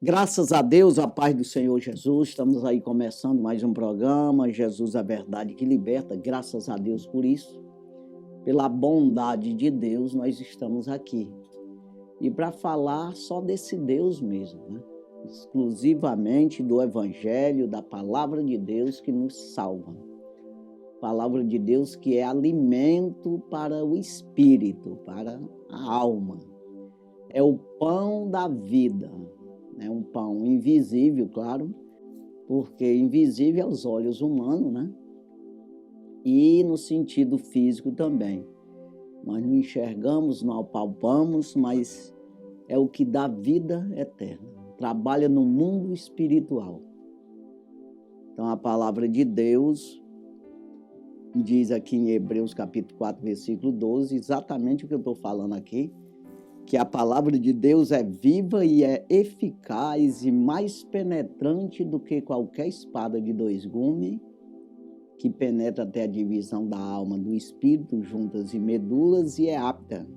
Graças a Deus, a paz do Senhor Jesus, estamos aí começando mais um programa, Jesus a verdade que liberta, graças a Deus por isso, pela bondade de Deus nós estamos aqui. E para falar só desse Deus mesmo, né? Exclusivamente do Evangelho, da Palavra de Deus que nos salva. Palavra de Deus que é alimento para o espírito, para a alma. É o pão da vida. É um pão invisível, claro, porque invisível aos olhos humanos, né? E no sentido físico também. Nós não enxergamos, não apalpamos, mas é o que dá vida eterna. Trabalha no mundo espiritual. Então a palavra de Deus diz aqui em Hebreus capítulo 4, versículo 12, exatamente o que eu estou falando aqui, que a palavra de Deus é viva e é eficaz e mais penetrante do que qualquer espada de dois gumes, que penetra até a divisão da alma, do espírito, juntas e medulas, e é apta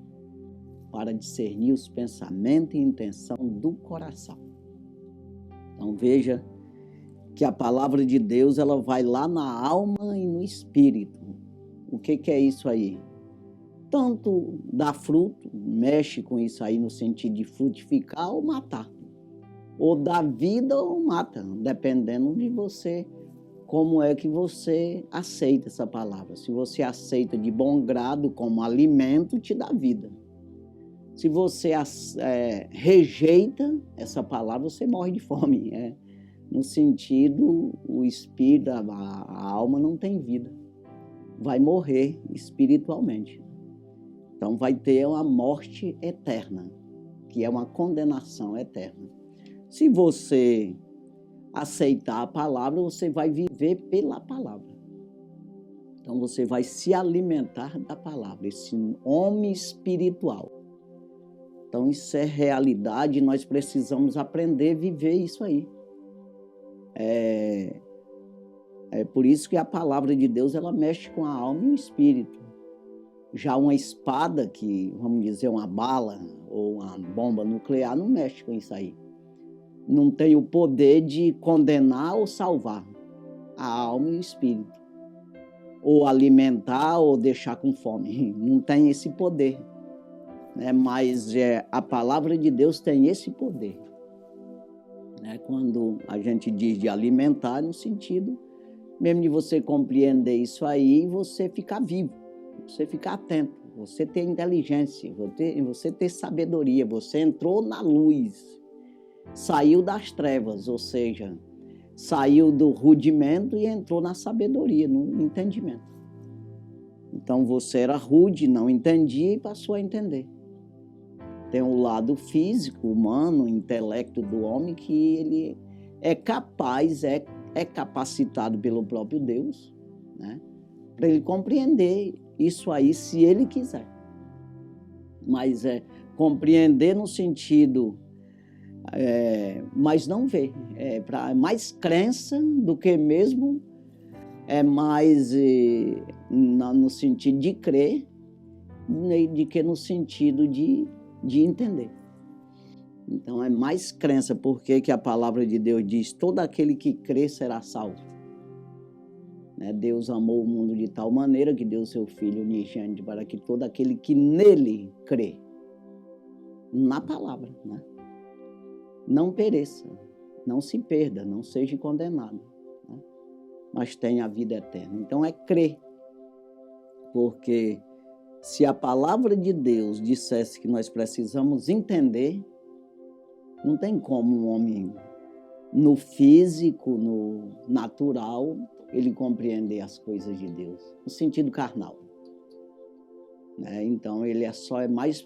para discernir os pensamentos e intenção do coração. Então veja que a palavra de Deus ela vai lá na alma e no espírito. O que é isso aí? Tanto dá fruto, mexe com isso aí no sentido de frutificar ou matar. Ou dá vida ou mata, dependendo de você, como é que você aceita essa palavra. Se você aceita de bom grado como alimento, te dá vida. Se você rejeita essa palavra, você morre de fome. No sentido, o espírito, a alma não tem vida. Vai morrer espiritualmente. Então vai ter uma morte eterna, que é uma condenação eterna. Se você aceitar a palavra, você vai viver pela palavra. Então você vai se alimentar da palavra, esse homem espiritual. Então isso é realidade, nós precisamos aprender a viver isso aí. É por isso que a palavra de Deus ela mexe com a alma e o espírito. Já uma espada, que vamos dizer uma bala ou uma bomba nuclear, não mexe com isso aí. Não tem o poder de condenar ou salvar a alma e o espírito. Ou alimentar ou deixar com fome. Não tem esse poder. Mas a palavra de Deus tem esse poder. Quando a gente diz de alimentar, no sentido mesmo de você compreender isso aí, você ficar vivo. Você ficar atento, você ter inteligência, você ter sabedoria, você entrou na luz, saiu das trevas, ou seja, saiu do rudimento e entrou na sabedoria, no entendimento. Então você era rude, não entendia e passou a entender. Tem o lado físico, humano, o intelecto do homem que ele é capaz, é capacitado pelo próprio Deus, né, para ele compreender isso aí, se ele quiser. Mas compreender no sentido, mas não ver. É mais crença do que mesmo, mais no sentido de crer, de que no sentido de entender. Então é mais crença, porque que a palavra de Deus diz, todo aquele que crê será salvo. Deus amou o mundo de tal maneira que deu seu Filho unigênito para que todo aquele que nele crê, na palavra, não pereça, não se perda, não seja condenado, mas tenha a vida eterna. Então é crer, porque se a palavra de Deus dissesse que nós precisamos entender, não tem como um homem no físico, no natural, ele compreender as coisas de Deus, no sentido carnal. Então, ele é mais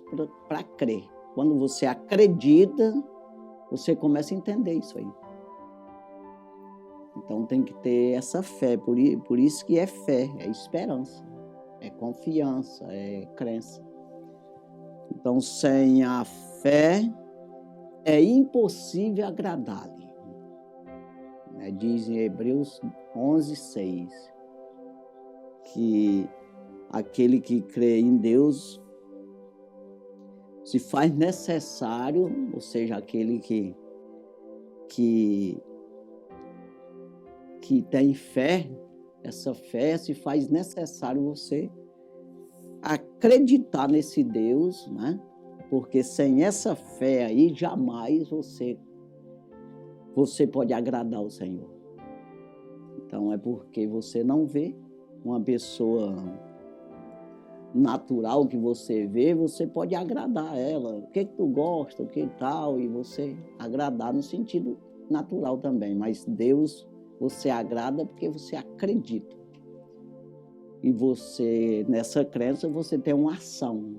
para crer. Quando você acredita, você começa a entender isso aí. Então, tem que ter essa fé, por isso que é fé, é esperança, é confiança, é crença. Então, sem a fé, é impossível agradar-lhe. Diz em Hebreus 11:6, que aquele que crê em Deus se faz necessário, ou seja, aquele que que tem fé, essa fé se faz necessário você acreditar nesse Deus, né? Porque sem essa fé aí, jamais você pode agradar o Senhor. Então é porque você não vê uma pessoa natural que você vê, você pode agradar ela. O que tu gosta, o que tal, e você agradar no sentido natural também. Mas Deus, você agrada porque você acredita. E você, nessa crença, você tem uma ação.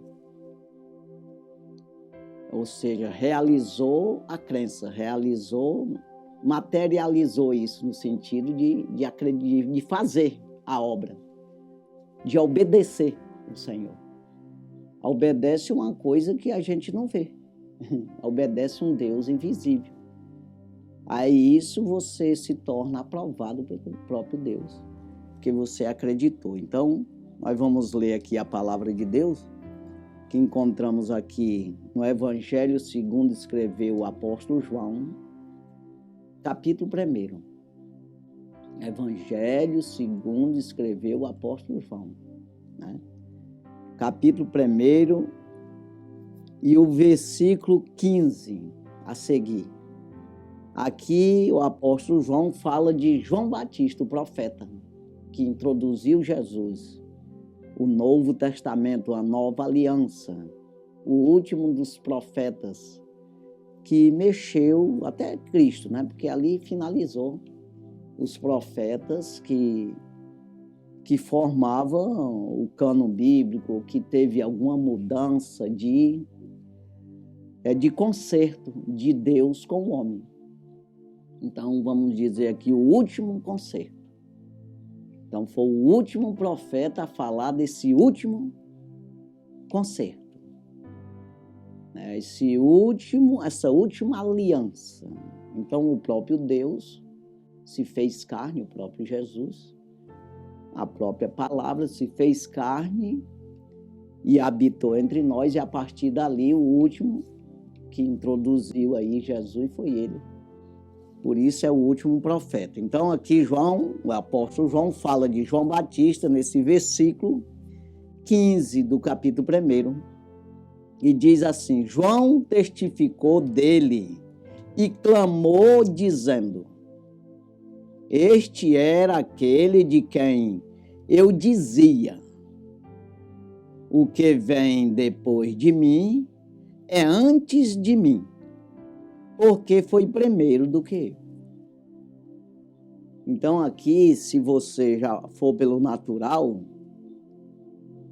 Ou seja, realizou a crença, materializou isso no sentido de fazer a obra, de obedecer o Senhor. Obedece uma coisa que a gente não vê. Obedece um Deus invisível. Aí isso você se torna aprovado pelo próprio Deus, porque você acreditou. Então, nós vamos ler aqui a palavra de Deus, que encontramos aqui no Evangelho segundo escreveu o apóstolo João, capítulo 1. Evangelho segundo escreveu o apóstolo João, né? Capítulo 1 e o versículo 15 a seguir. Aqui o apóstolo João fala de João Batista, o profeta, que introduziu Jesus, o Novo Testamento, a nova aliança, o último dos profetas, que mexeu até Cristo, né? Porque ali finalizou os profetas que formavam o cânon bíblico, que teve alguma mudança de conserto de Deus com o homem. Então, vamos dizer aqui o último conserto. Então, foi o último profeta a falar desse último conserto. Essa última aliança. Então, o próprio Deus se fez carne, o próprio Jesus, a própria palavra se fez carne e habitou entre nós, e a partir dali o último que introduziu aí Jesus foi ele. Por isso é o último profeta. Então aqui João, o apóstolo João, fala de João Batista nesse versículo 15 do capítulo 1. E diz assim: João testificou dele e clamou dizendo: este era aquele de quem eu dizia: o que vem depois de mim é antes de mim, porque foi primeiro do que eu. Então aqui, se você já for pelo natural,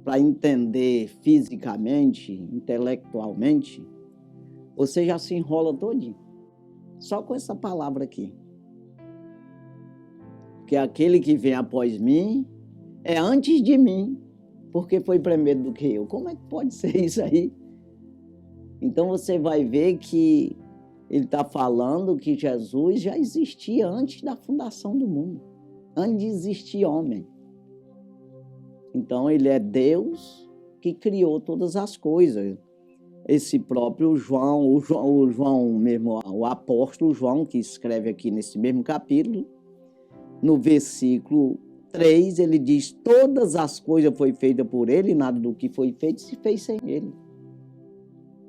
para entender fisicamente, intelectualmente, você já se enrola todinho, só com essa palavra aqui. Que aquele que vem após mim é antes de mim, porque foi primeiro do que eu. Como é que pode ser isso aí? Então você vai ver que ele está falando que Jesus já existia antes da fundação do mundo, antes de existir homem. Então ele é Deus que criou todas as coisas. Esse próprio João, o João mesmo, o apóstolo João, que escreve aqui nesse mesmo capítulo, no versículo 3, ele diz: todas as coisas foram feitas por ele, e nada do que foi feito se fez sem ele.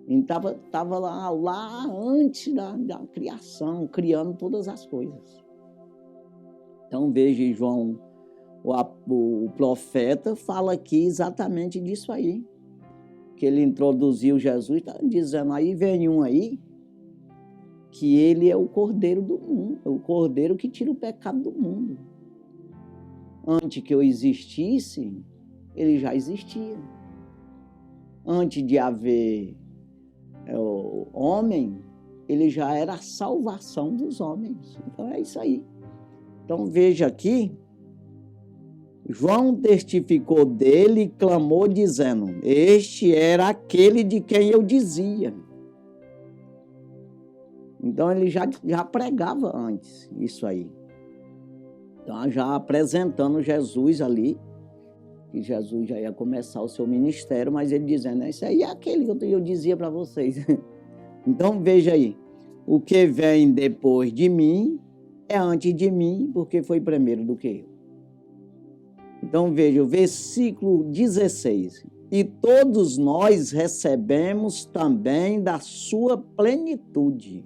Ele estava lá antes da criação, criando todas as coisas. Então veja, João, o profeta, fala aqui exatamente disso aí, que ele introduziu Jesus, está dizendo: aí vem um aí, que ele é o Cordeiro do mundo, é o Cordeiro que tira o pecado do mundo. Antes que eu existisse, ele já existia. Antes de haver o homem, ele já era a salvação dos homens. Então é isso aí. Então veja aqui, João testificou dele e clamou dizendo: este era aquele de quem eu dizia. Então ele já pregava antes isso aí. Então já apresentando Jesus ali, que Jesus já ia começar o seu ministério, mas ele dizendo: isso aí é aquele que eu dizia para vocês. Então veja aí, O que vem depois de mim é antes de mim, porque foi primeiro do que eu. Então veja, o versículo 16. E todos nós recebemos também da sua plenitude,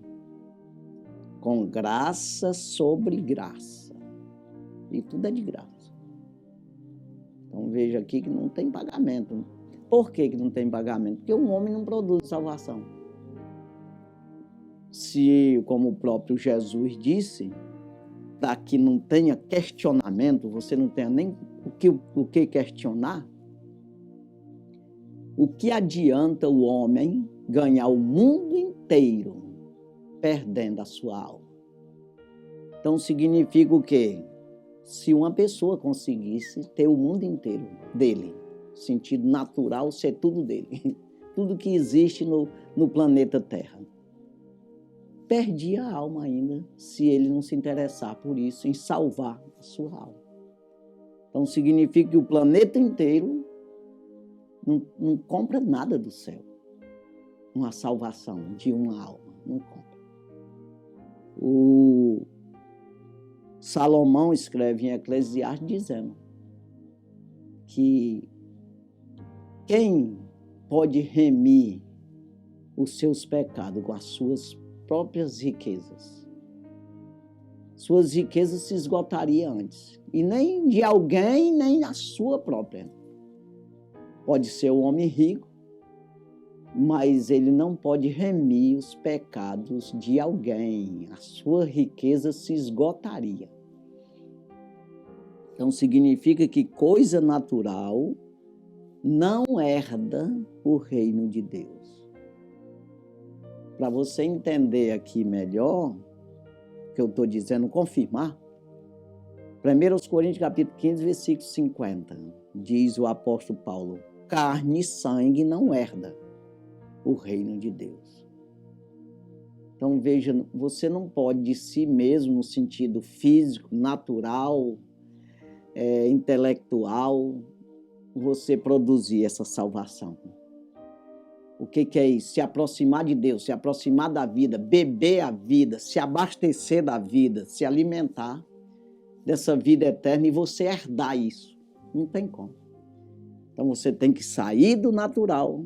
com graça sobre graça. E tudo é de graça. Então veja aqui que não tem pagamento. Por que não tem pagamento? Porque o homem não produz salvação. Se, como o próprio Jesus disse, para que não tenha questionamento, você não tenha nem o que questionar, o que adianta o homem ganhar o mundo inteiro perdendo a sua alma? Então significa o quê? Se uma pessoa conseguisse ter o mundo inteiro dele, sentido natural, ser tudo dele, tudo que existe no planeta Terra, perdia a alma ainda, se ele não se interessar por isso, em salvar a sua alma. Então significa que o planeta inteiro não compra nada do céu. Uma salvação de uma alma, não compra. O Salomão escreve em Eclesiastes dizendo que quem pode remir os seus pecados com as suas próprias riquezas? Suas riquezas se esgotariam antes. E nem de alguém, nem a sua própria. Pode ser um homem rico, mas ele não pode remir os pecados de alguém. A sua riqueza se esgotaria. Então significa que coisa natural não herda o reino de Deus. Para você entender aqui melhor o que eu estou dizendo, confirmar, 1 Coríntios capítulo 15, versículo 50, diz o apóstolo Paulo: carne e sangue não herda o reino de Deus. Então veja, você não pode de si mesmo, no sentido físico, natural, intelectual, você produzir essa salvação. O que é isso? Se aproximar de Deus, se aproximar da vida, beber a vida, se abastecer da vida, se alimentar dessa vida eterna e você herdar isso. Não tem como. Então você tem que sair do natural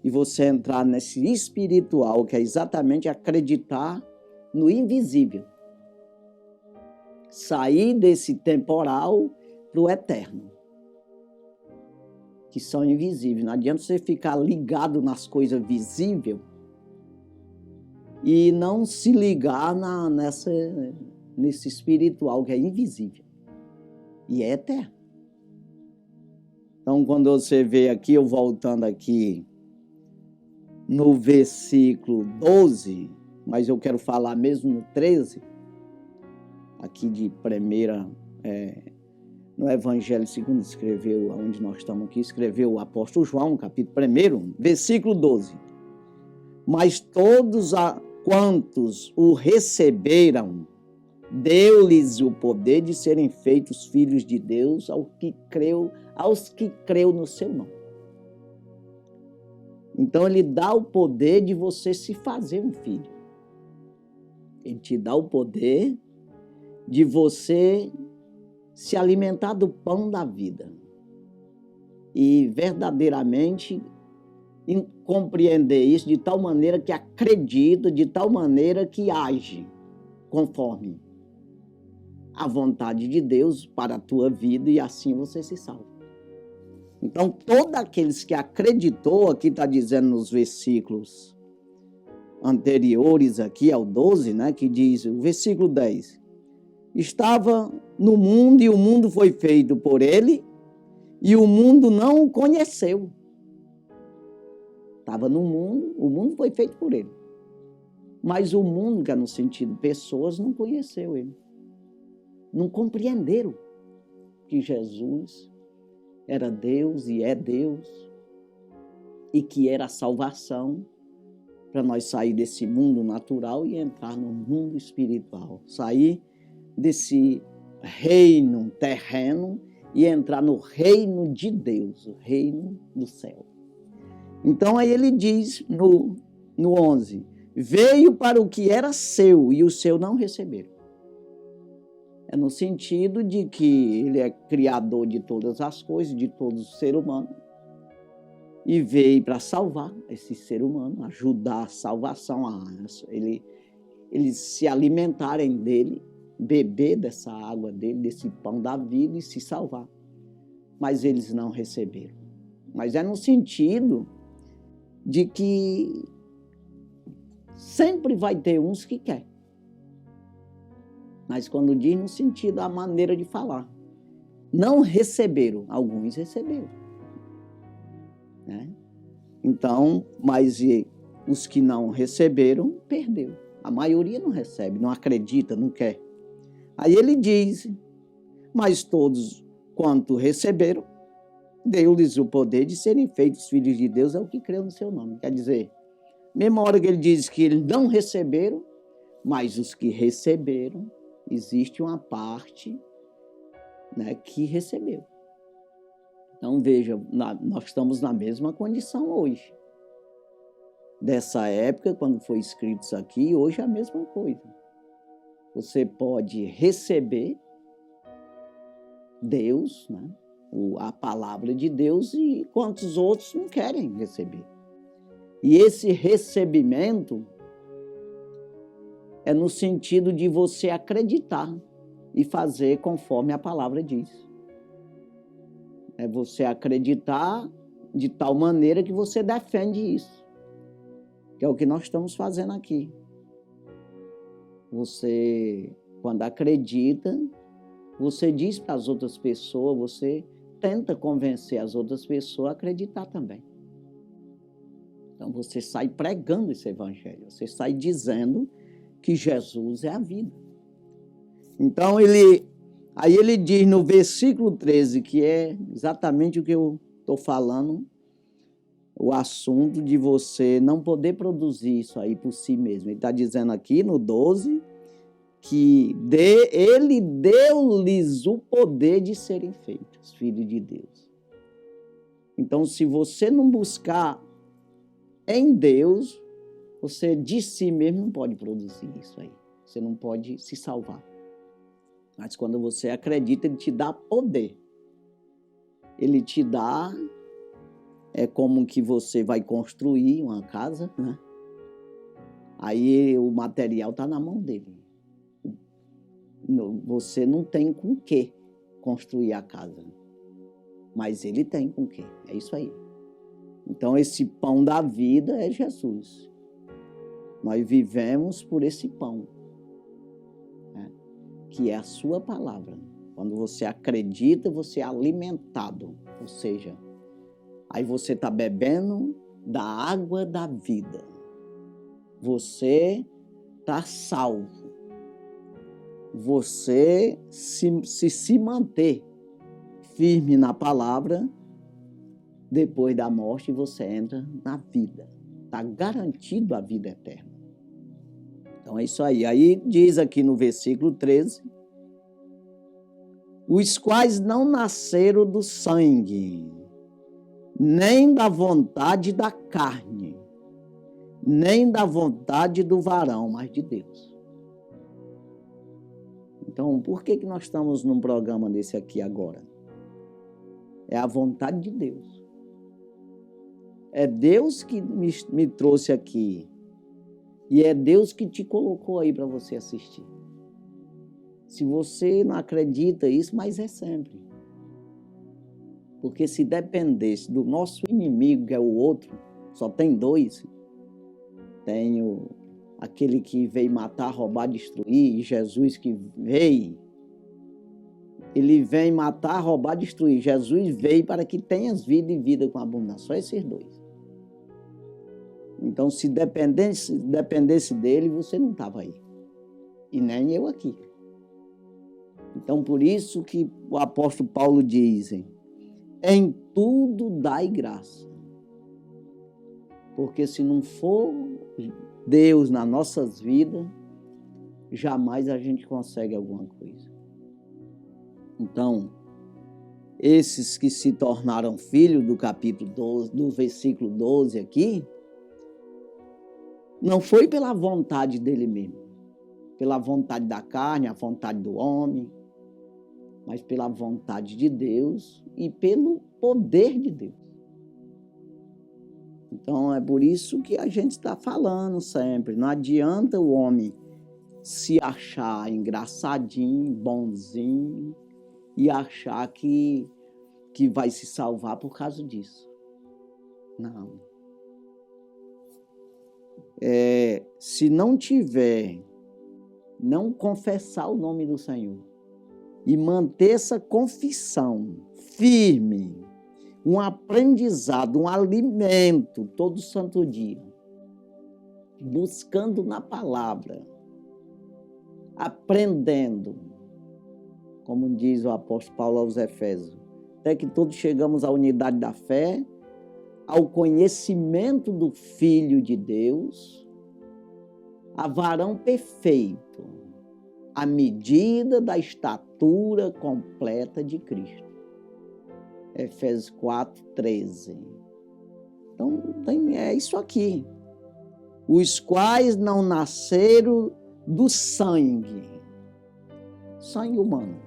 e você entrar nesse espiritual, que é exatamente acreditar no invisível. Sair desse temporal para o eterno, que são invisíveis. Não adianta você ficar ligado nas coisas visíveis e não se ligar nesse espiritual que é invisível e é eterno. Então, quando você vê aqui, eu voltando aqui no versículo 12, mas eu quero falar mesmo no 13, aqui de primeira, no Evangelho segundo escreveu, onde nós estamos aqui, escreveu o apóstolo João, capítulo 1, versículo 12. Mas todos quantos o receberam, deu-lhes o poder de serem feitos filhos de Deus aos que creu no seu nome. Então ele dá o poder de você se fazer um filho. Ele te dá o poder de você se alimentar do pão da vida e verdadeiramente compreender isso de tal maneira que acredita, de tal maneira que age conforme a vontade de Deus para a tua vida e assim você se salva. Então, todos aqueles que acreditou, aqui está dizendo nos versículos anteriores aqui ao 12, né, que diz, o versículo 10, estava no mundo e o mundo foi feito por ele e o mundo não o conheceu. Estava no mundo, o mundo foi feito por ele. Mas o mundo, que é no sentido pessoas, não conheceu ele. Não compreenderam que Jesus era Deus e é Deus e que era a salvação para nós sair desse mundo natural e entrar no mundo espiritual. Sair desse reino terreno e entrar no reino de Deus, o reino do céu. Então aí ele diz no 11, Veio para o que era seu e o seu não receberam. É no sentido de que ele é criador de todas as coisas, de todo ser humano, e veio para salvar esse ser humano, ajudar a salvação, eles se alimentarem dele, beber dessa água dele, desse pão da vida e se salvar. Mas eles não receberam. Mas é no sentido de que sempre vai ter uns que querem. Mas quando diz no sentido, a maneira de falar. Não receberam, alguns receberam. Né? Então, mas os que não receberam, perdeu. A maioria não recebe, não acredita, não quer. Aí ele diz, mas todos quanto receberam, deu-lhes o poder de serem feitos filhos de Deus, é o que creu no seu nome. Quer dizer, mesma hora que ele diz que eles não receberam, mas os que receberam, existe uma parte, né, que recebeu. Então veja, nós estamos na mesma condição hoje. Dessa época, quando foi escrito isso aqui, hoje é a mesma coisa. Você pode receber Deus, né, a palavra de Deus, e quantos outros não querem receber. E esse recebimento é no sentido de você acreditar e fazer conforme a palavra diz. É você acreditar de tal maneira que você defende isso. Que é o que nós estamos fazendo aqui. Você, quando acredita, você diz para as outras pessoas, você tenta convencer as outras pessoas a acreditar também. Então você sai pregando esse evangelho, você sai dizendo que Jesus é a vida. Então aí ele diz no versículo 13, que é exatamente o que eu estou falando, o assunto de você não poder produzir isso aí por si mesmo. Ele está dizendo aqui no 12 que ele deu-lhes o poder de serem feitos filhos de Deus. Então, se você não buscar em Deus, você de si mesmo não pode produzir isso aí. Você não pode se salvar. Mas quando você acredita, ele te dá poder. Ele te dá, é como que você vai construir uma casa, né? Aí o material está na mão dele. Você não tem com que construir a casa, mas ele tem com que. É isso aí. Então esse pão da vida é Jesus. Nós vivemos por esse pão, né, que é a sua palavra. Quando você acredita, você é alimentado. Ou seja, aí você está bebendo da água da vida. Você está salvo. Você se manter firme na palavra, depois da morte você entra na vida. Está garantido a vida eterna. Então é isso aí. Aí diz aqui no versículo 13, os quais não nasceram do sangue, nem da vontade da carne, nem da vontade do varão, mas de Deus. Então, por que nós estamos num programa desse aqui agora? É a vontade de Deus. É Deus que me trouxe aqui. E é Deus que te colocou aí para você assistir. Se você não acredita isso, mas é sempre. Porque se dependesse do nosso inimigo, que é o outro, só tem dois. Tem aquele que veio matar, roubar, destruir, e Jesus que veio. Ele vem matar, roubar, destruir. Jesus veio para que tenhas vida e vida com abundância. Só esses dois. Então, se dependesse dele, você não estava aí. E nem eu aqui. Então, por isso que o apóstolo Paulo diz, em tudo dai graça. Porque se não for Deus nas nossas vidas, jamais a gente consegue alguma coisa. Então, esses que se tornaram filhos do capítulo 12, do versículo 12 aqui, Não foi pela vontade dele mesmo, pela vontade da carne, a vontade do homem, mas pela vontade de Deus e pelo poder de Deus. Então, é por isso que a gente está falando sempre. Não adianta o homem se achar engraçadinho, bonzinho e achar que vai se salvar por causa disso. Não. Se não tiver, não confessar o nome do Senhor e manter essa confissão firme, um aprendizado, um alimento todo santo dia, buscando na palavra, aprendendo, como diz o apóstolo Paulo aos Efésios, até que todos chegamos à unidade da fé, ao conhecimento do Filho de Deus, a varão perfeito, à medida da estatura completa de Cristo. Efésios 4:13. Então, é isso aqui. Os quais não nasceram do sangue humano.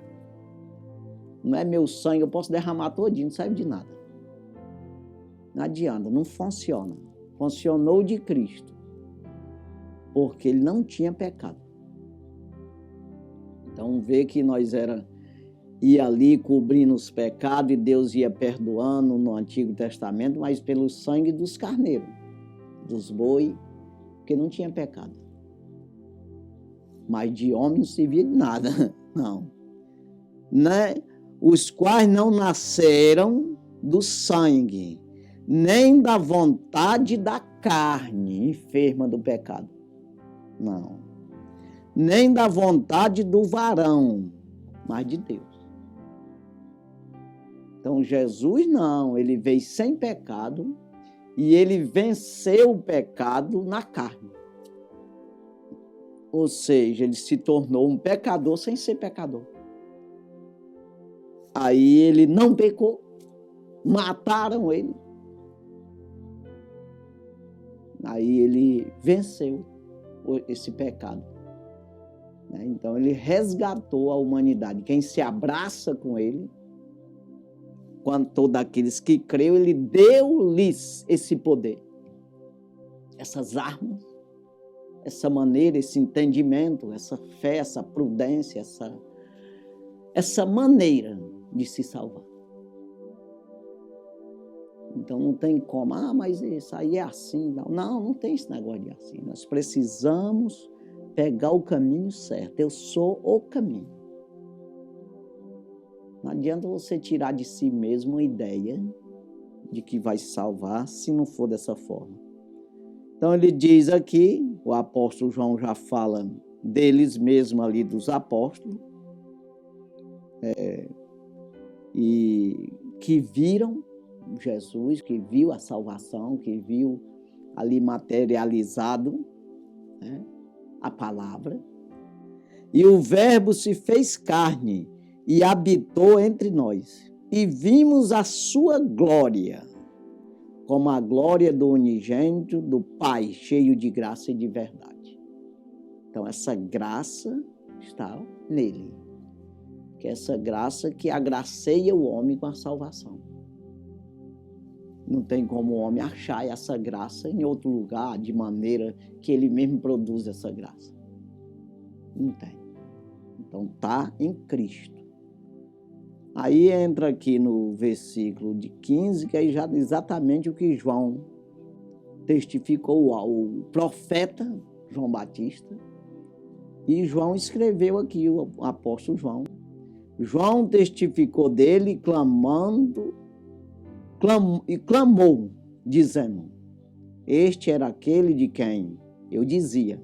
Não é meu sangue, eu posso derramar todinho, não serve de nada. Não adianta, não funciona. Funcionou de Cristo, porque ele não tinha pecado. Então, vê que nós ia ali cobrindo os pecados e Deus ia perdoando no Antigo Testamento, mas pelo sangue dos carneiros, dos boi, porque não tinha pecado. Mas de homem não servia de nada, não. Né? Os quais não nasceram do sangue, nem da vontade da carne enferma do pecado. Não. Nem da vontade do varão, mas de Deus. Então, Jesus não, ele veio sem pecado e ele venceu o pecado na carne. Ou seja, ele se tornou um pecador sem ser pecador. Aí ele não pecou, mataram ele. Aí ele venceu esse pecado. Então ele resgatou a humanidade. Quem se abraça com ele, quando todos aqueles que creem, ele deu-lhes esse poder, essas armas, essa maneira, esse entendimento, essa fé, essa prudência, essa maneira de se salvar. Então não tem como, mas isso aí é assim. Não tem esse negócio de assim. Nós precisamos pegar o caminho certo. Eu sou o caminho. Não adianta você tirar de si mesmo uma ideia de que vai se salvar se não for dessa forma. Então ele diz aqui, o apóstolo João já fala deles mesmo ali, dos apóstolos, e que viram Jesus, que viu a salvação, que viu ali materializado, né, a palavra. E o Verbo se fez carne e habitou entre nós. E vimos a sua glória, como a glória do unigênito do Pai, cheio de graça e de verdade. Então, essa graça está nele. Que é essa graça que agraceia o homem com a salvação. Não tem como o homem achar essa graça em outro lugar, de maneira que ele mesmo produz essa graça. Não tem. Então, está em Cristo. Aí entra aqui no versículo de 15, que é já exatamente o que João testificou, o profeta João Batista. E João escreveu aqui, o apóstolo João. João testificou dele, clamou, dizendo: este era aquele de quem eu dizia: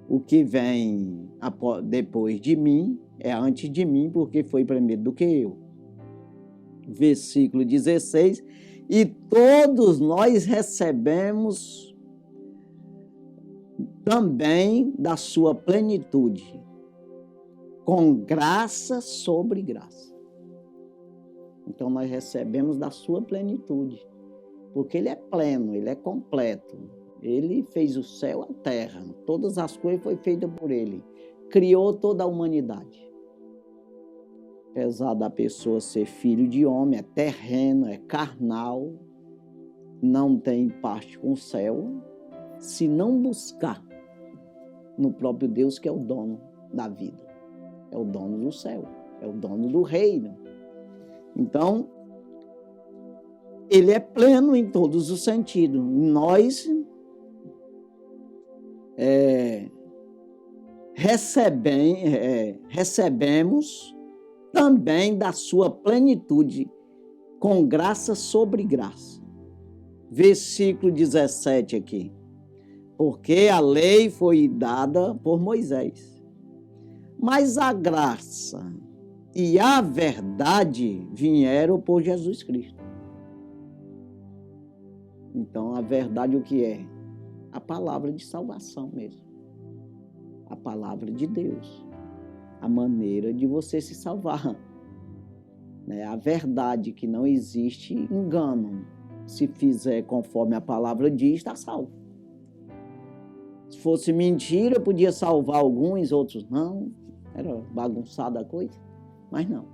o que vem depois de mim é antes de mim, porque foi primeiro do que eu. Versículo 16: e todos nós recebemos também da sua plenitude, com graça sobre graça. Então nós recebemos da sua plenitude, porque ele é pleno, ele é completo. Ele fez o céu, a terra, todas as coisas foram feitas por ele. Criou toda a humanidade. Apesar da pessoa ser filho de homem, é terreno, é carnal, não tem parte com o céu, se não buscar no próprio Deus, que é o dono da vida, é o dono do céu, é o dono do reino. Então, ele é pleno em todos os sentidos. Nós recebemos também da sua plenitude, com graça sobre graça. Versículo 17 aqui. Porque a lei foi dada por Moisés, mas a graça e a verdade vieram por Jesus Cristo. Então, a verdade o que é? A palavra de salvação mesmo. A palavra de Deus. A maneira de você se salvar. A verdade, que não existe engano. Se fizer conforme a palavra diz, está salvo. Se fosse mentira, podia salvar alguns, outros não. Era bagunçada a coisa, mas não.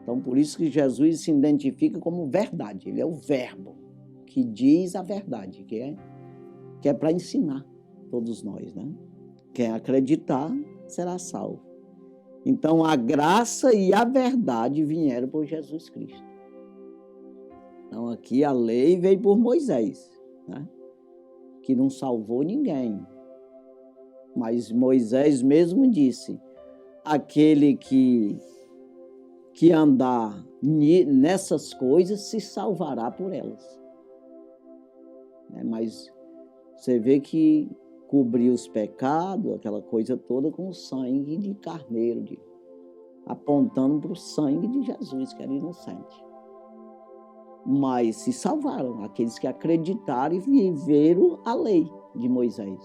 Então, por isso que Jesus se identifica como verdade. Ele é o verbo que diz a verdade, que é para ensinar todos nós, né? Quem acreditar será salvo. Então, a graça e a verdade vieram por Jesus Cristo. Então, aqui a lei veio por Moisés, né? Que não salvou ninguém. Mas Moisés mesmo disse, aquele que andar nessas coisas se salvará por elas. Mas você vê que cobriu os pecados, aquela coisa toda, com o sangue de carneiro, apontando para o sangue de Jesus, que era inocente. Mas se salvaram aqueles que acreditaram e viveram a lei de Moisés.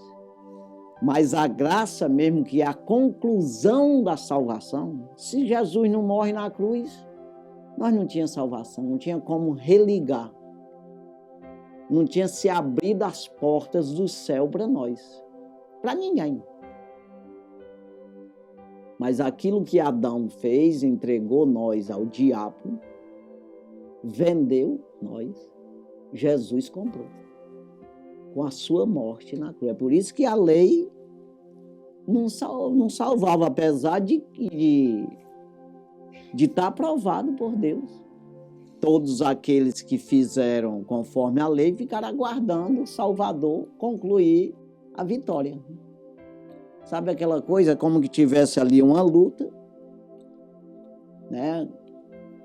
Mas a graça mesmo, que é a conclusão da salvação, se Jesus não morre na cruz, nós não tínhamos salvação, não tinha como religar. Não tinha se abrido as portas do céu para nós, para ninguém. Mas aquilo que Adão fez, entregou nós ao diabo, vendeu nós, Jesus comprou com a sua morte na cruz. É por isso que a lei não salvava, apesar de estar aprovado por Deus. Todos aqueles que fizeram conforme a lei ficaram aguardando o Salvador concluir a vitória. Sabe aquela coisa, como que tivesse ali uma luta, né?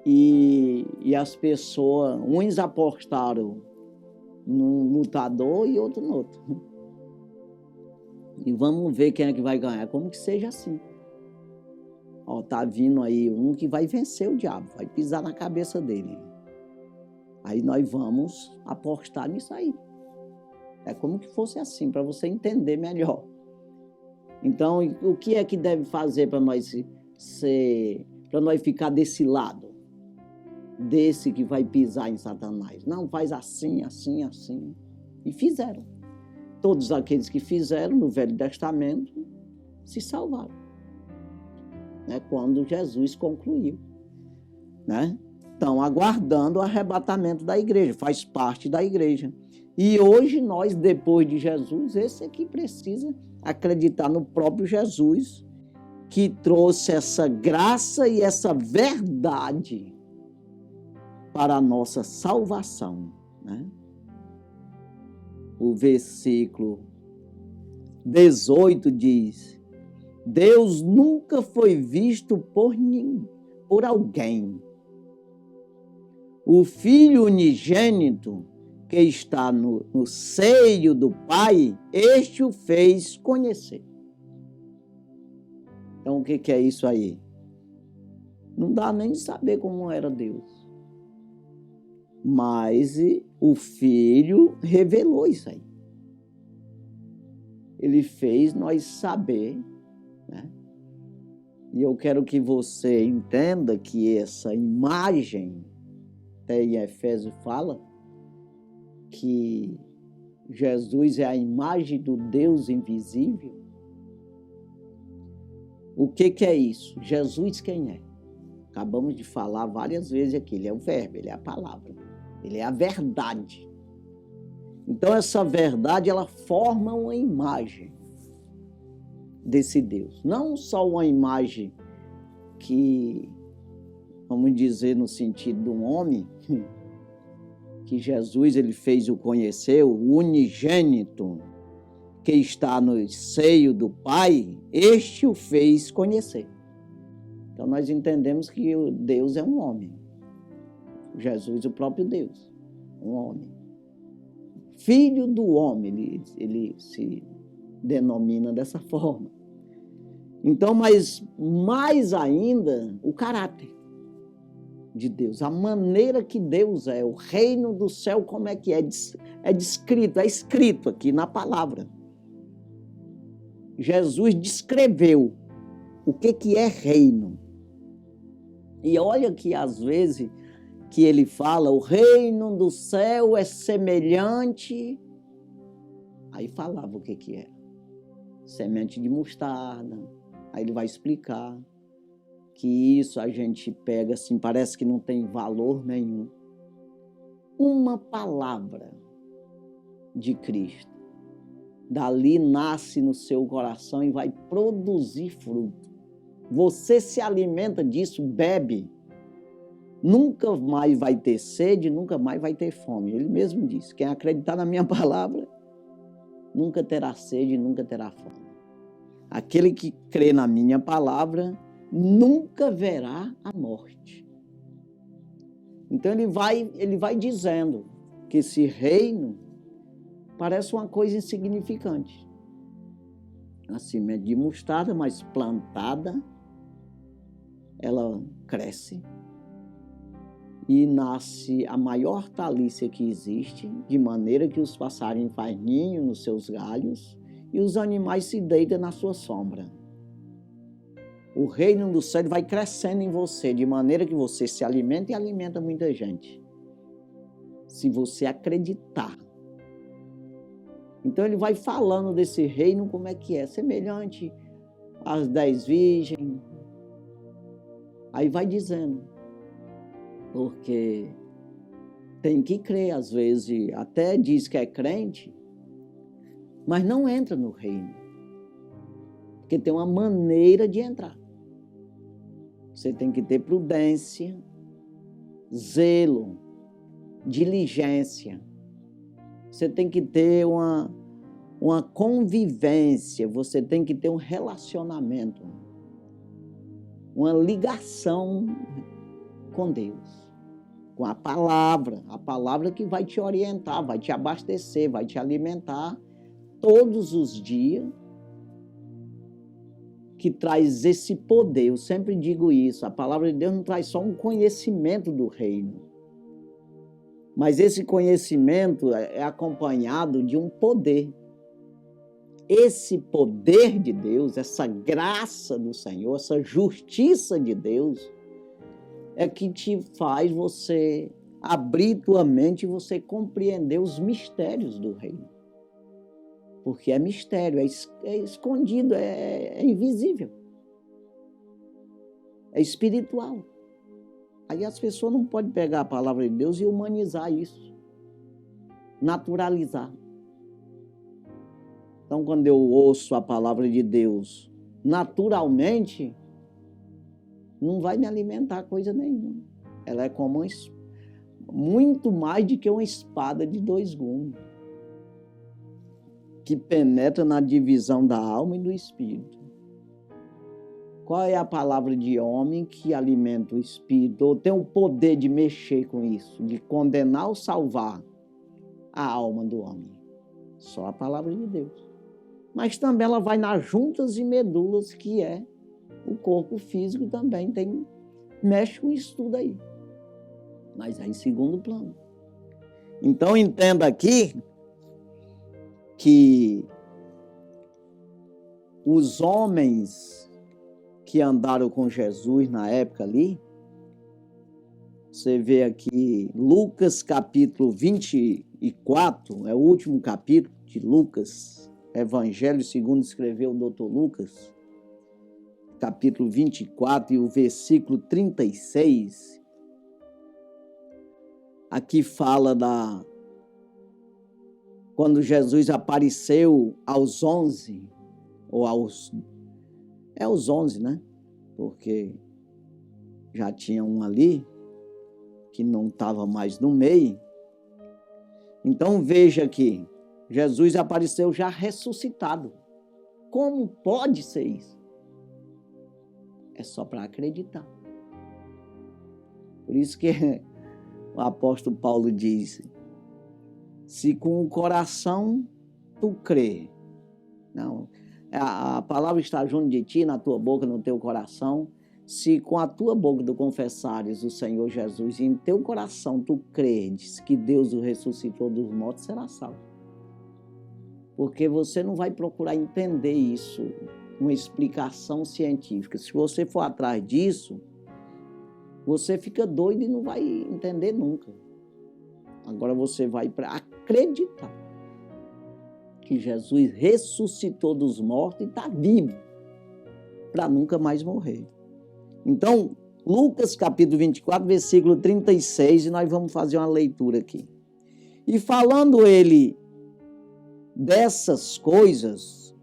E as pessoas, uns apostaram num lutador e outro no outro. E vamos ver quem é que vai ganhar, como que seja assim. Tá vindo aí um que vai vencer o diabo, vai pisar na cabeça dele. Aí nós vamos apostar nisso aí. É como que fosse assim, para você entender melhor. Então, o que é que deve fazer para nós ficar desse lado? Desse que vai pisar em Satanás. Não, faz assim, assim, assim. E fizeram. Todos aqueles que fizeram no Velho Testamento se salvaram. Quando Jesus concluiu. Estão aguardando o arrebatamento da igreja, faz parte da igreja. E hoje nós, depois de Jesus, esse aqui precisa acreditar no próprio Jesus, que trouxe essa graça e essa verdade para a nossa salvação. O versículo 18 diz, Deus nunca foi visto por alguém. O Filho unigênito que está no seio do Pai, este o fez conhecer. Então, o que é isso aí? Não dá nem de saber como era Deus. Mas o Filho revelou isso aí. Ele fez nós saber, E eu quero que você entenda que essa imagem, até em Efésios fala, que Jesus é a imagem do Deus invisível. O que é isso? Jesus quem é? Acabamos de falar várias vezes aqui, ele é o verbo, ele é a palavra, ele é a verdade. Então essa verdade, ela forma uma imagem desse Deus. Não só uma imagem que, vamos dizer, no sentido de um homem, que Jesus ele fez o conhecer, o unigênito, que está no seio do Pai, este o fez conhecer. Então nós entendemos que Deus é um homem. Jesus, o próprio Deus, um homem. Filho do homem, ele se denomina dessa forma. Então, mas mais ainda, o caráter de Deus, a maneira que Deus é, o reino do céu, como é que é? É descrito, é escrito aqui na palavra. Jesus descreveu o que é reino. E olha que às vezes que ele fala, o reino do céu é semelhante. Aí falava o que era. Semente de mostarda. Aí ele vai explicar que isso a gente pega assim, parece que não tem valor nenhum. Uma palavra de Cristo. Dali nasce no seu coração e vai produzir fruto. Você se alimenta disso, bebe. Nunca mais vai ter sede, nunca mais vai ter fome. Ele mesmo disse, quem acreditar na minha palavra, nunca terá sede, nunca terá fome. Aquele que crê na minha palavra, nunca verá a morte. Então ele vai dizendo que esse reino parece uma coisa insignificante. A semente de mostarda, mas plantada, ela cresce e nasce a maior hortaliça que existe, de maneira que os passarinhos fazem ninho nos seus galhos e os animais se deitam na sua sombra. O reino do céu vai crescendo em você, de maneira que você se alimenta e alimenta muita gente. Se você acreditar. Então ele vai falando desse reino, como é que é, semelhante às 10 virgens. Aí vai dizendo, porque tem que crer, às vezes, até diz que é crente, mas não entra no reino. Porque tem uma maneira de entrar. Você tem que ter prudência, zelo, diligência. Você tem que ter uma convivência, você tem que ter um relacionamento, uma ligação com Deus, com a palavra que vai te orientar, vai te abastecer, vai te alimentar todos os dias, que traz esse poder. Eu sempre digo isso, a palavra de Deus não traz só um conhecimento do reino, mas esse conhecimento é acompanhado de um poder. Esse poder de Deus, essa graça do Senhor, essa justiça de Deus, é que te faz você abrir tua mente e você compreender os mistérios do reino. Porque é mistério, é escondido, é invisível. É espiritual. Aí as pessoas não podem pegar a palavra de Deus e humanizar isso. Naturalizar. Então, quando eu ouço a palavra de Deus, naturalmente, não vai me alimentar coisa nenhuma. Ela é como muito mais do que uma espada de 2 gumes, que penetra na divisão da alma e do espírito. Qual é a palavra de homem que alimenta o espírito, ou tem o poder de mexer com isso, de condenar ou salvar a alma do homem? Só a palavra de Deus. Mas também ela vai nas juntas e medulas, que é o corpo físico também, mexe com isso tudo aí. Mas é em segundo plano. Então entenda aqui que os homens que andaram com Jesus na época ali, você vê aqui Lucas capítulo 20, 24, é o último capítulo de Lucas, Evangelho segundo escreveu o doutor Lucas, capítulo 24 e o versículo 36, aqui fala quando Jesus apareceu aos 11, ou aos 11, né? Porque já tinha um ali, que não estava mais no meio. Então veja que Jesus apareceu já ressuscitado. Como pode ser isso? É só para acreditar. Por isso que o apóstolo Paulo diz, se com o coração tu crê, não, a palavra está junto de ti, na tua boca, no teu coração, se com a tua boca tu confessares o Senhor Jesus e em teu coração tu credes que Deus o ressuscitou dos mortos, será salvo. Porque você não vai procurar entender isso, uma explicação científica. Se você for atrás disso, você fica doido e não vai entender nunca. Agora você vai para acreditar que Jesus ressuscitou dos mortos e está vivo para nunca mais morrer. Então, Lucas capítulo 24, versículo 36, e nós vamos fazer uma leitura aqui. E falando ele dessas coisas,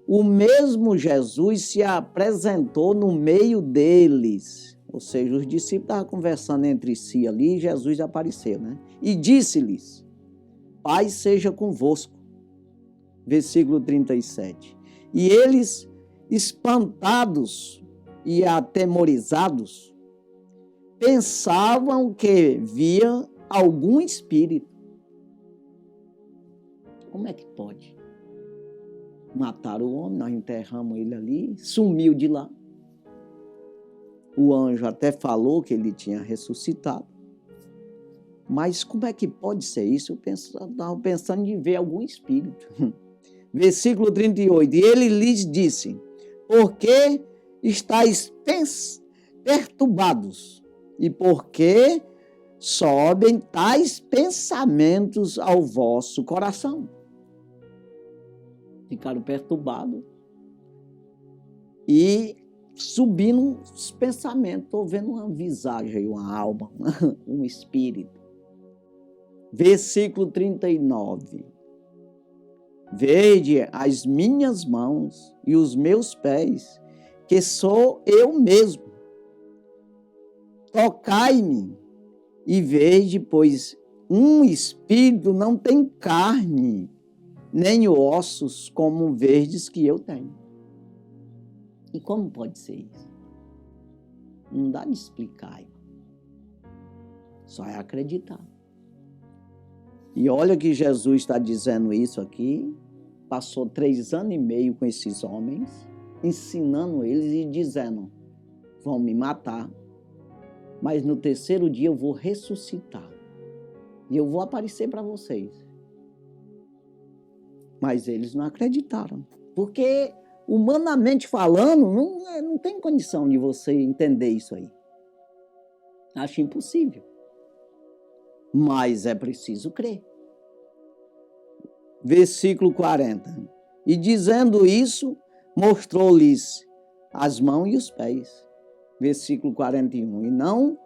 o mesmo Jesus se apresentou no meio deles. Ou seja, os discípulos estavam conversando entre si ali e Jesus apareceu, né? E disse-lhes, paz seja convosco. Versículo 37. E eles, espantados e atemorizados, pensavam que via algum espírito. Como é que pode? Mataram o homem, nós enterramos ele ali, sumiu de lá. O anjo até falou que ele tinha ressuscitado. Mas como é que pode ser isso? Eu estava pensando em ver algum espírito. Versículo 38. E ele lhes disse, por que estáis perturbados? E por que sobem tais pensamentos ao vosso coração? Ficaram perturbados e subindo os pensamentos. Estou vendo uma visagem, uma alma, um espírito. Versículo 39. Vede as minhas mãos e os meus pés, que sou eu mesmo. Tocai-me e vede, pois um espírito não tem carne, nem ossos como verdes que eu tenho. E como pode ser isso? Não dá de explicar. Só é acreditar. E olha que Jesus está dizendo isso aqui, passou 3 anos e meio com esses homens, ensinando eles e dizendo, vão me matar, mas no 3º dia eu vou ressuscitar. E eu vou aparecer para vocês. Mas eles não acreditaram. Porque, humanamente falando, não tem condição de você entender isso aí. Acho impossível. Mas é preciso crer. Versículo 40. E dizendo isso, mostrou-lhes as mãos e os pés. Versículo 41. E não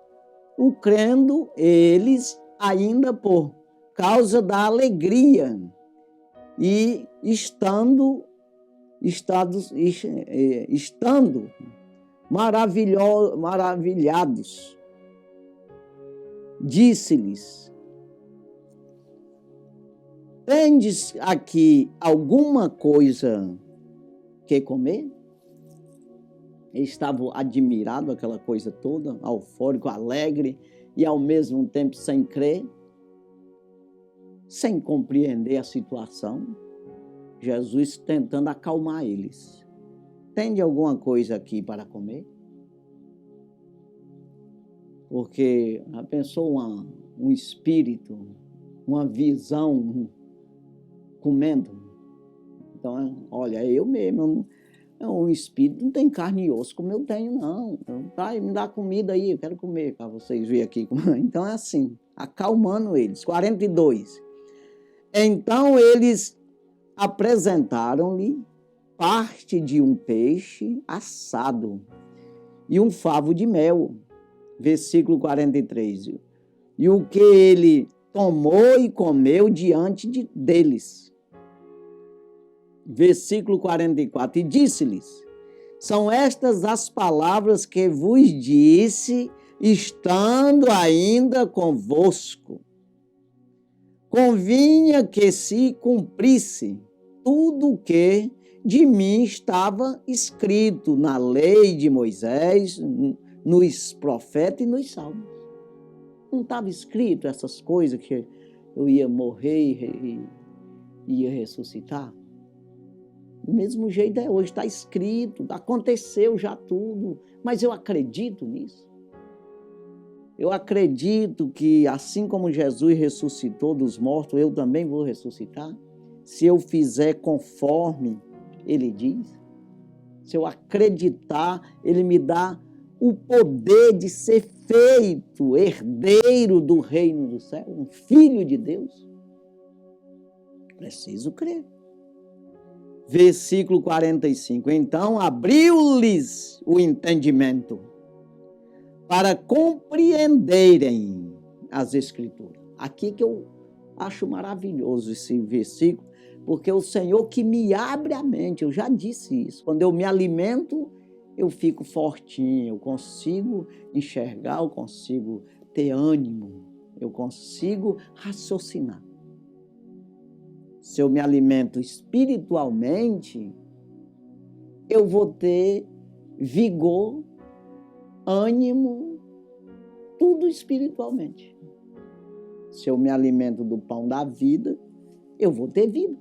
o crendo eles ainda por causa da alegria e estando maravilhados, disse-lhes, tendes aqui alguma coisa que comer? Eles estavam admirados, aquela coisa toda, eufórico, alegre, e ao mesmo tempo sem crer, sem compreender a situação. Jesus tentando acalmar eles. Tende alguma coisa aqui para comer? Porque já pensou um espírito, uma visão comendo? Então, olha, eu mesmo, um espírito não tem carne e osso como eu tenho, não. Então, tá, me dá comida aí, eu quero comer para vocês verem aqui. Então é assim, acalmando eles. 42. Então eles apresentaram-lhe parte de um peixe assado e um favo de mel. Versículo 43. E o que ele tomou e comeu diante deles. Versículo 44. E disse-lhes: são estas as palavras que vos disse, estando ainda convosco. Convinha que se cumprisse tudo o que de mim estava escrito na lei de Moisés, nos profetas e nos salmos. Não estava escrito essas coisas que eu ia morrer e ia ressuscitar? Do mesmo jeito é hoje, está escrito, aconteceu já tudo, mas eu acredito nisso. Eu acredito que assim como Jesus ressuscitou dos mortos, eu também vou ressuscitar. Se eu fizer conforme ele diz, se eu acreditar, ele me dá o poder de ser feito herdeiro do reino do céu, um filho de Deus. Preciso crer. Versículo 45. Então abriu-lhes o entendimento para compreenderem as Escrituras. Aqui que eu acho maravilhoso esse versículo, porque é o Senhor que me abre a mente. Eu já disse isso. Quando eu me alimento, eu fico fortinho, eu consigo enxergar, eu consigo ter ânimo, eu consigo raciocinar. Se eu me alimento espiritualmente, eu vou ter vigor, ânimo, tudo espiritualmente. Se eu me alimento do pão da vida, eu vou ter vida.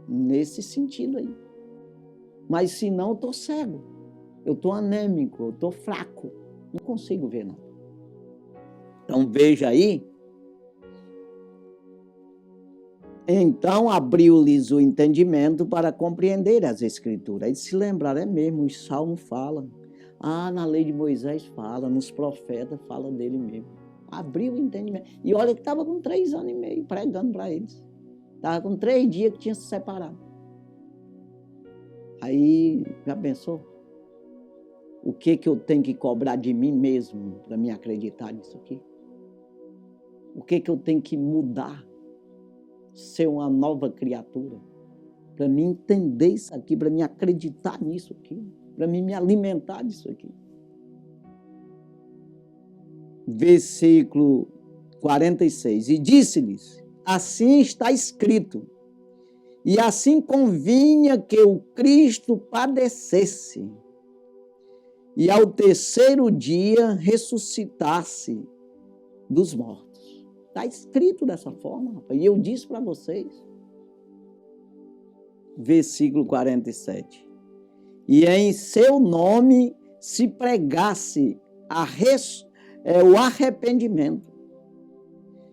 Nesse sentido aí. Mas se não, eu estou cego, eu estou anêmico, eu estou fraco, não consigo ver nada. Então veja aí. Então abriu-lhes o entendimento para compreender as Escrituras. Eles se lembraram, é mesmo, os salmos falam. Na lei de Moisés fala, nos profetas fala dele mesmo. Abriu o entendimento. E olha que estava com 3 anos e meio pregando para eles. Estava com 3 dias que tinha se separado. Aí, já pensou? O que eu tenho que cobrar de mim mesmo para me acreditar nisso aqui? O que eu tenho que mudar? Ser uma nova criatura, para mim entender isso aqui, para mim acreditar nisso aqui, para mim me alimentar disso aqui. Versículo 46. E disse-lhes: assim está escrito, e assim convinha que o Cristo padecesse, e ao 3º dia ressuscitasse dos mortos. Está escrito dessa forma, rapaz. E eu disse para vocês. Versículo 47. E em seu nome se pregasse o arrependimento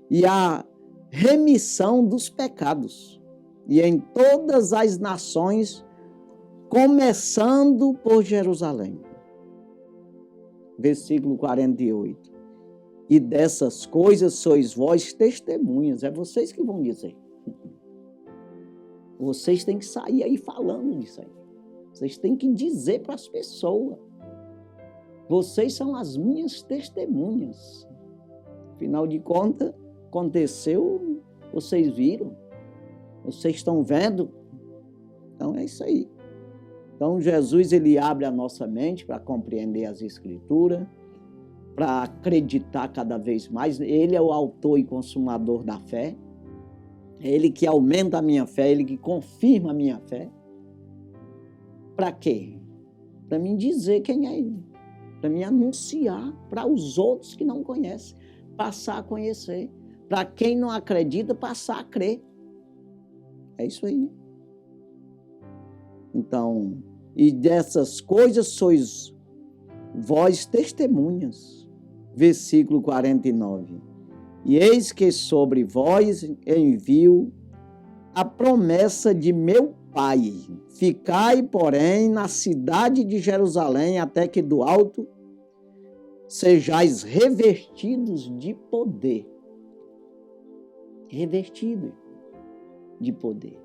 e a remissão dos pecados, e em todas as nações, começando por Jerusalém. Versículo 48. E dessas coisas sois vós testemunhas. É vocês que vão dizer. Vocês têm que sair aí falando disso aí. Vocês têm que dizer para as pessoas. Vocês são as minhas testemunhas. Afinal de contas, aconteceu, vocês viram. Vocês estão vendo. Então é isso aí. Então Jesus, ele abre a nossa mente para compreender as Escrituras, para acreditar cada vez mais. Ele é o autor e consumador da fé. É ele que aumenta a minha fé, ele que confirma a minha fé. Para quê? Para mim dizer quem é ele. Para mim anunciar para os outros que não conhecem, passar a conhecer. Para quem não acredita, passar a crer. É isso aí. Então, e dessas coisas sois vós testemunhas. Versículo 49. E eis que sobre vós envio a promessa de meu Pai. Ficai, porém, na cidade de Jerusalém, até que do alto sejais revestidos de poder. Revestido. de poder.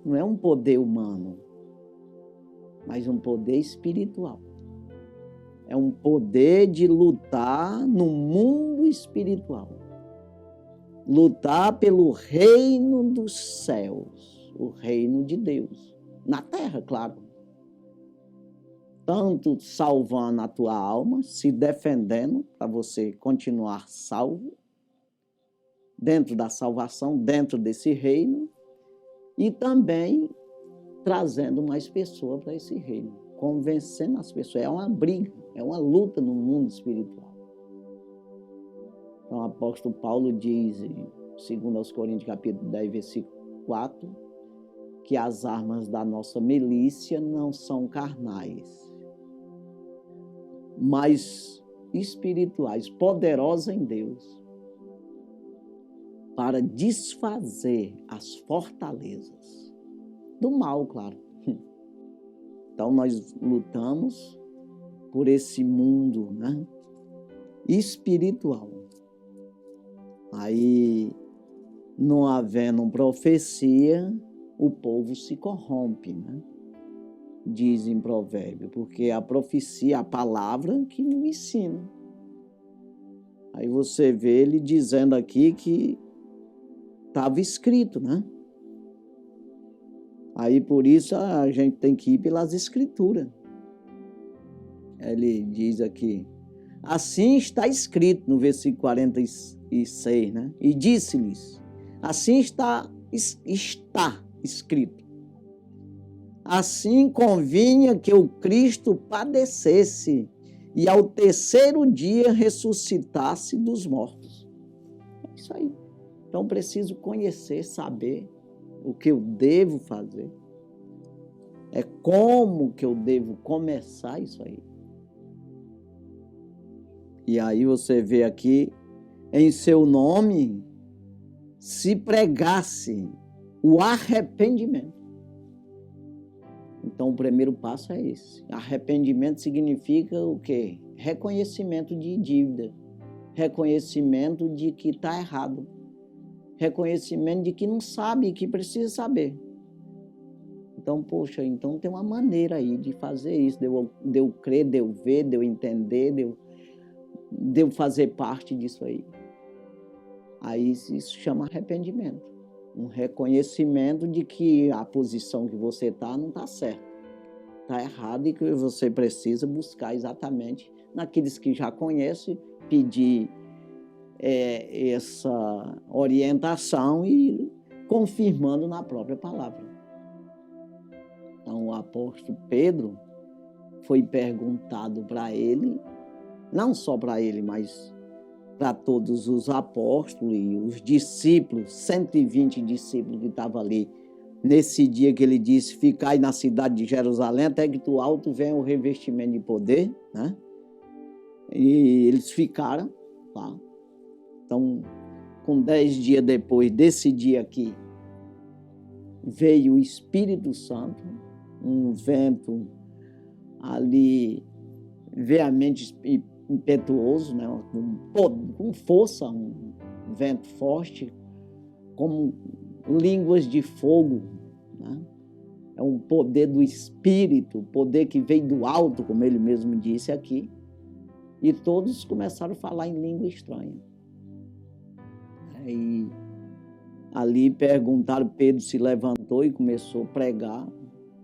Não é um poder humano, mas um poder espiritual. É um poder de lutar no mundo espiritual. Lutar pelo reino dos céus, o reino de Deus. Na terra, claro. Tanto salvando a tua alma, se defendendo para você continuar salvo, dentro da salvação, dentro desse reino, e também trazendo mais pessoas para esse reino, convencendo as pessoas. É uma briga, é uma luta no mundo espiritual. Então, o apóstolo Paulo diz, em 2 Coríntios, capítulo 10, versículo 4, que as armas da nossa milícia não são carnais, mas espirituais, poderosas em Deus, para desfazer as fortalezas do mal, claro. Então, nós lutamos por esse mundo, né, espiritual. Aí, não havendo profecia, o povo se corrompe, né? Diz em provérbio, porque a profecia, a palavra que não ensina. Aí você vê ele dizendo aqui que estava escrito, né? Aí por isso a gente tem que ir pelas escrituras. Ele diz aqui, assim está escrito no versículo 46, né? E disse-lhes, assim está escrito. Assim convinha que o Cristo padecesse e ao terceiro dia ressuscitasse dos mortos. É isso aí. Então preciso conhecer, saber o que eu devo fazer. É como que eu devo começar isso aí. E aí você vê aqui, em seu nome, se pregasse o arrependimento. Então, o primeiro passo é esse. Arrependimento significa o quê? Reconhecimento de dívida. Reconhecimento de que está errado. Reconhecimento de que não sabe e que precisa saber. Então, poxa, então tem uma maneira aí de fazer isso. De eu crer, de eu ver, de eu entender, de eu fazer parte disso aí. Aí isso chama arrependimento. Um reconhecimento de que a posição que você está não está certa, está errada, e que você precisa buscar exatamente naqueles que já conhecem, pedir essa orientação e confirmando na própria palavra. Então o apóstolo Pedro foi perguntado para ele, não só para ele, mas para todos os apóstolos e os discípulos, 120 discípulos que estavam ali, nesse dia que ele disse, ficai na cidade de Jerusalém, até que do alto venha o revestimento de poder, né? E eles ficaram lá. Então, com 10 dias depois desse dia aqui, veio o Espírito Santo, um vento ali veemente impetuoso, né? Com força, um vento forte, como línguas de fogo, né? É um poder do Espírito, poder que veio do alto, como ele mesmo disse aqui, e todos começaram a falar em língua estranha. E ali perguntaram, Pedro se levantou e começou a pregar,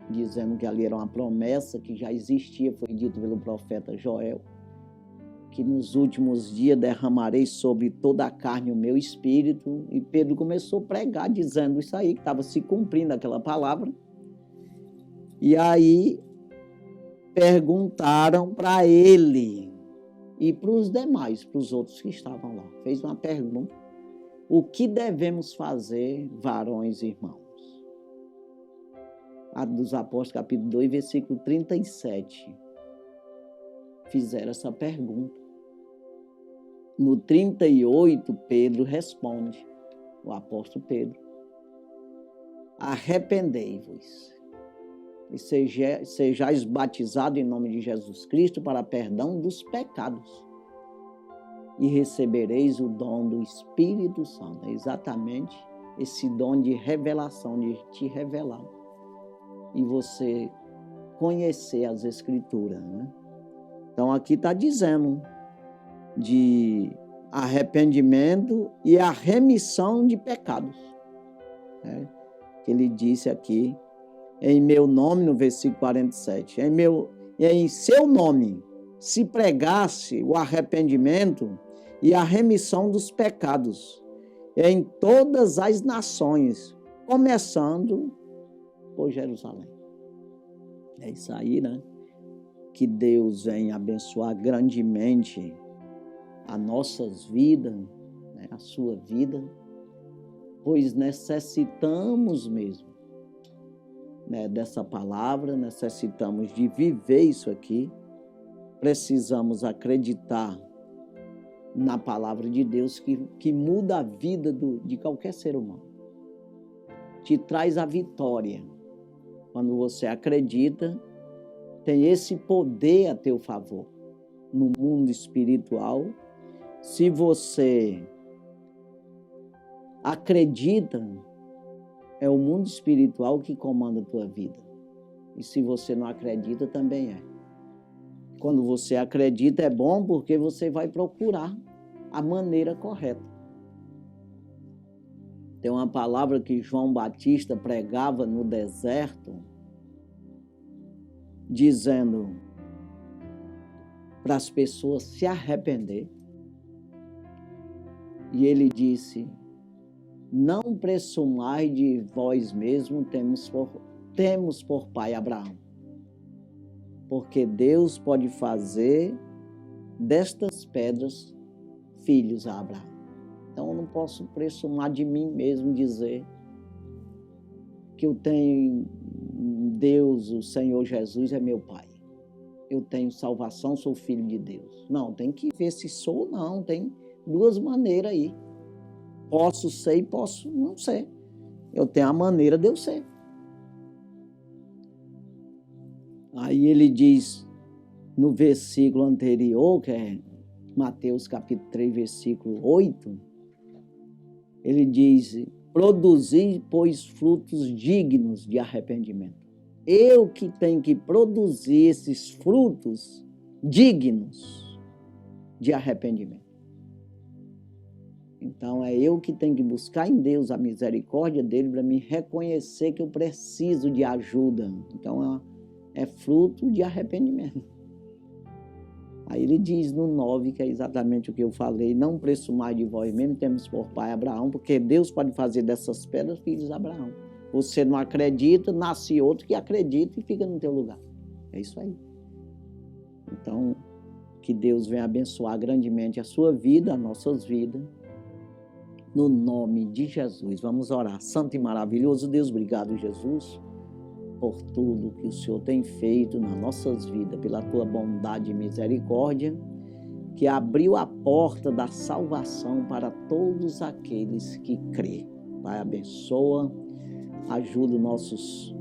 dizendo que ali era uma promessa que já existia, foi dito pelo profeta Joel, que nos últimos dias derramarei sobre toda a carne o meu espírito. E Pedro começou a pregar, dizendo isso aí, que estava se cumprindo aquela palavra. E aí perguntaram para ele e para os demais, para os outros que estavam lá. Fez uma pergunta: o que devemos fazer, varões e irmãos? Atos dos Apóstolos, capítulo 2, versículo 37. Fizeram essa pergunta. No 38, Pedro responde, o apóstolo Pedro: arrependei-vos e sejais batizados em nome de Jesus Cristo para perdão dos pecados e recebereis o dom do Espírito Santo. É exatamente esse dom de revelação, de te revelar. E você conhecer as Escrituras, né? Então aqui está dizendo de arrependimento e a remissão de pecados, né? Que ele disse aqui, em meu nome, no versículo 47, em seu nome se pregasse o arrependimento e a remissão dos pecados em todas as nações, começando por Jerusalém. É isso aí, né? Que Deus venha abençoar grandemente as nossas vidas, né? A sua vida, pois necessitamos mesmo, né, dessa palavra, necessitamos de viver isso aqui, precisamos acreditar na palavra de Deus que muda a vida de qualquer ser humano, te traz a vitória. Quando você acredita, tem esse poder a teu favor no mundo espiritual. Se você acredita, é o mundo espiritual que comanda a tua vida. E se você não acredita, também é. Quando você acredita, é bom porque você vai procurar a maneira correta. Tem uma palavra que João Batista pregava no deserto, dizendo para as pessoas se arrepender. E ele disse: não presumais de vós mesmos, temos por pai Abraão, porque Deus pode fazer destas pedras filhos a Abraão. Então eu não posso presumar de mim mesmo, dizer que eu tenho Deus, o Senhor Jesus é meu pai. Eu tenho salvação, sou filho de Deus. Não, tem que ver se sou ou não. Tem duas maneiras aí. Posso ser e posso não ser. Eu tenho a maneira de eu ser. Aí ele diz no versículo anterior, que é Mateus capítulo 3, versículo 8, ele diz: produzir, pois, frutos dignos de arrependimento. Eu que tenho que produzir esses frutos dignos de arrependimento. Então, é eu que tenho que buscar em Deus a misericórdia dele para me reconhecer que eu preciso de ajuda. Então, é fruto de arrependimento. Aí ele diz no 9, que é exatamente o que eu falei: não presumais de vós mesmo, temos por pai Abraão, porque Deus pode fazer dessas pedras filhos de Abraão. Você não acredita, nasce outro que acredita e fica no teu lugar. É isso aí. Então, que Deus venha abençoar grandemente a sua vida, as nossas vidas, no nome de Jesus. Vamos orar. Santo e maravilhoso Deus, obrigado, Jesus, por tudo que o Senhor tem feito nas nossas vidas, pela tua bondade e misericórdia, que abriu a porta da salvação para todos aqueles que crêem. Pai, abençoa, ajuda nossos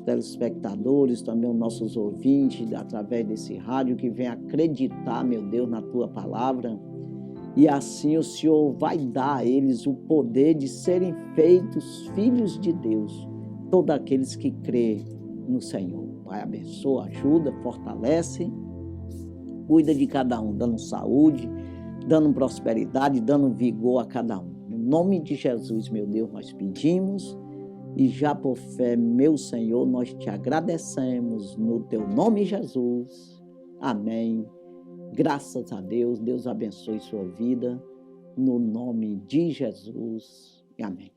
telespectadores, também os nossos ouvintes, através desse rádio, que vem acreditar, meu Deus, na tua palavra. E assim o Senhor vai dar a eles o poder de serem feitos filhos de Deus, todos aqueles que crêem no Senhor. Pai, abençoa, ajuda, fortalece, cuida de cada um, dando saúde, dando prosperidade, dando vigor a cada um. No nome de Jesus, meu Deus, nós pedimos, e já por fé, meu Senhor, nós te agradecemos no teu nome, Jesus. Amém. Graças a Deus, Deus abençoe sua vida, no nome de Jesus. Amém.